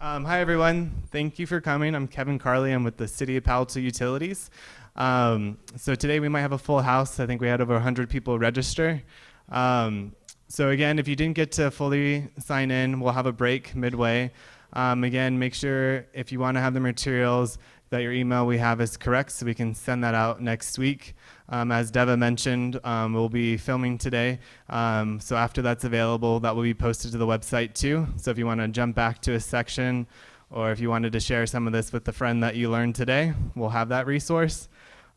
Hi, everyone. Thank you for coming. I'm Kevin Carley. I'm with the City of Palo Alto Utilities. So today we might have a full house. I think we had over 100 people register. So again, if you didn't get to fully sign in, we'll have a break midway. Again, make sure if you want to have the materials that your email we have is correct so we can send that out next week. As Deva mentioned, we'll be filming today. So after that's available, that will be posted to the website too. So if you want to jump back to a section, or if you wanted to share some of this with the friend that you learned today, we'll have that resource.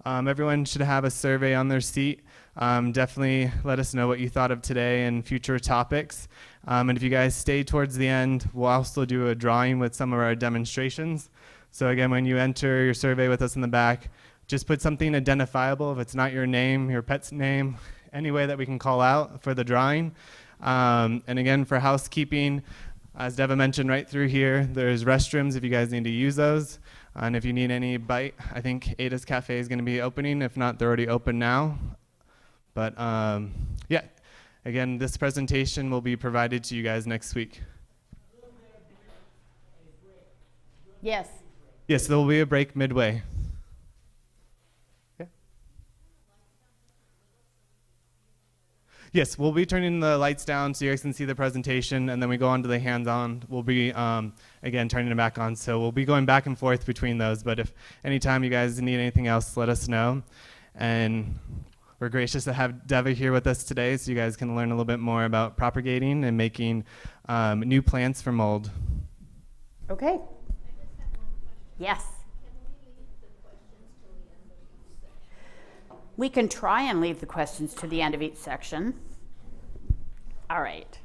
Everyone should have a survey on their seat. Definitely let us know what you thought of today and future topics. And if you guys stay towards the end, we'll also do a drawing with some of our demonstrations. So again, when you enter your survey with us in the back, just put something identifiable. If it's not your name, your pet's name, any way that we can call out for the drawing. And again, for housekeeping, as Deva mentioned right through here, there's restrooms if you guys need to use those. And if you need any bite, I think Ada's Cafe is going to be opening. If not, they're already open now. But yeah, again, this presentation will be provided to you guys next week. Yes. Yes, there will be a break midway. Yeah. Yes, we'll be turning the lights down so you guys can see the presentation, and then we go on to the hands-on. We'll be, again, turning it back on. So we'll be going back and forth between those. But if anytime you guys need anything else, let us know. And we're gracious to have Deva here with us today so you guys can learn a little bit more about propagating and making new plants from mold. Okay. Yes. We can try and leave the questions to the end of each section. All right.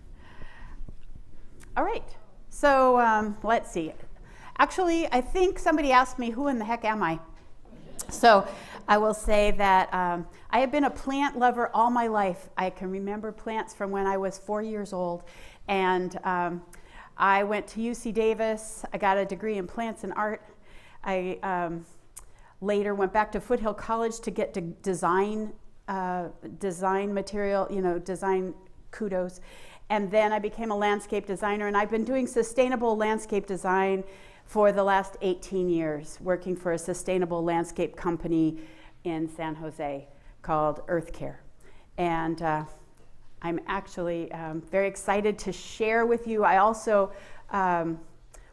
All right. So let's see. Actually, I think somebody asked me, who in the heck am I? So I will say that I have been a plant lover all my life. I can remember plants from when I was 4 years old. And I went to UC Davis. I got a degree in plants and art. I later went back to Foothill College to get to design material, design kudos. And then I became a landscape designer, and I've been doing sustainable landscape design for the last 18 years, working for a sustainable landscape company in San Jose called Earth Care. And I'm actually very excited to share with you. I also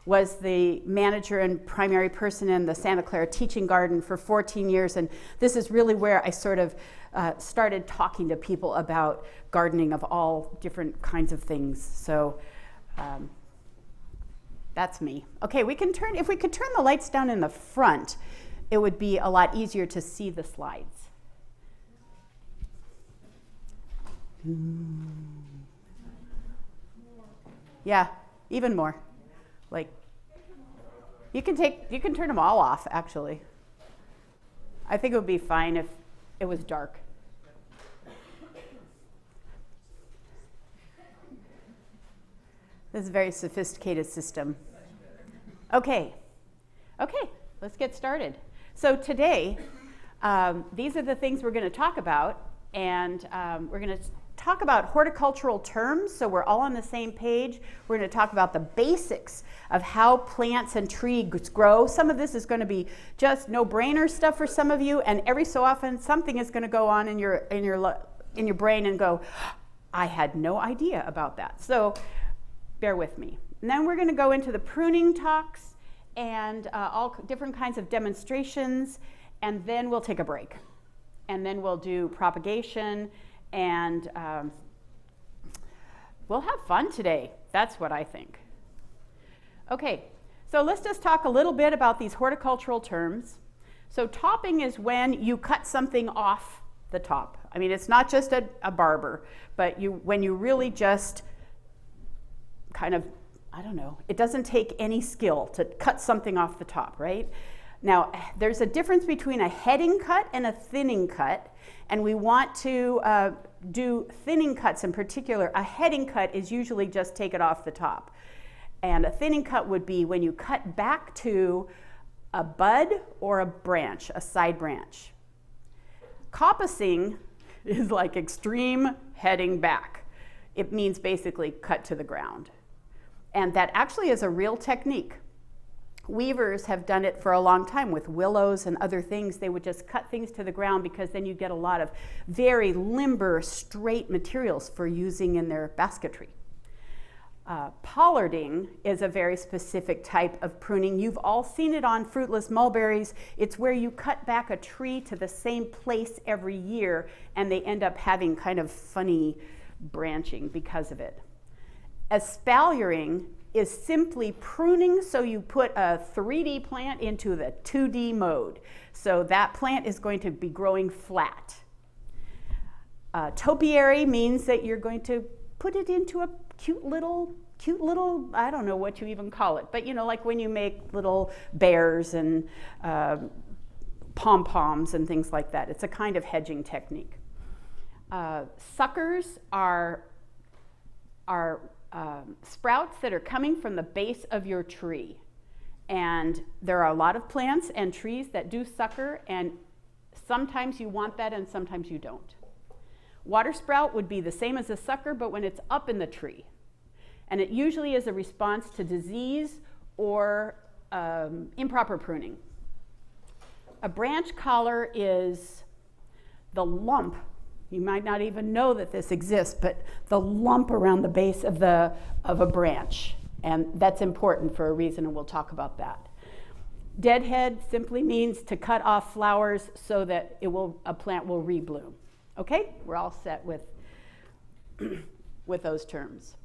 was the manager and primary person in the Santa Clara Teaching Garden for 14 years. And this is really where I sort of started talking to people about gardening of all different kinds of things. So that's me. Okay, if we could turn the lights down in the front, it would be a lot easier to see the slides. Yeah, even more. Like, you can turn them all off, actually. I think it would be fine if it was dark. This is a very sophisticated system. Okay, let's get started. So today, these are the things we're going to talk about, and we're going to talk about horticultural terms, so we're all on the same page. We're going to talk about the basics of how plants and trees grow. Some of this is going to be just no-brainer stuff for some of you, and every so often something is going to go on in your brain and go, I had no idea about that. So bear with me. And then we're going to go into the pruning talks and all different kinds of demonstrations, and then we'll take a break. And then we'll do propagation, and we'll have fun today. That's what I think. Okay, so let's just talk a little bit about these horticultural terms. So topping is when you cut something off the top. I mean, it's not just a barber, but when you really just kind of, I don't know, it doesn't take any skill to cut something off the top, right? Now, there's a difference between a heading cut and a thinning cut, and we want to do thinning cuts in particular. A heading cut is usually just take it off the top. And a thinning cut would be when you cut back to a bud or a branch, a side branch. Coppicing is like extreme heading back. It means basically cut to the ground. And that actually is a real technique. Weavers have done it for a long time with willows and other things. They would just cut things to the ground because then you get a lot of very limber, straight materials for using in their basketry. Pollarding is a very specific type of pruning. You've all seen it on fruitless mulberries. It's where you cut back a tree to the same place every year and they end up having kind of funny branching because of it. Espaliering is simply pruning, so you put a 3D plant into the 2D mode. So that plant is going to be growing flat. Topiary means that you're going to put it into a cute little, I don't know what you even call it, but you know, like when you make little bears and pom-poms and things like that. It's a kind of hedging technique. Suckers are sprouts that are coming from the base of your tree. And there are a lot of plants and trees that do sucker, and sometimes you want that and sometimes you don't. Water sprout would be the same as a sucker, but when it's up in the tree. And it usually is a response to disease or improper pruning. A branch collar is the lump. You might not even know that this exists, but the lump around the base of a branch. And that's important for a reason, and we'll talk about that. Deadhead simply means to cut off flowers so that a plant will rebloom. Okay, we're all set with those terms.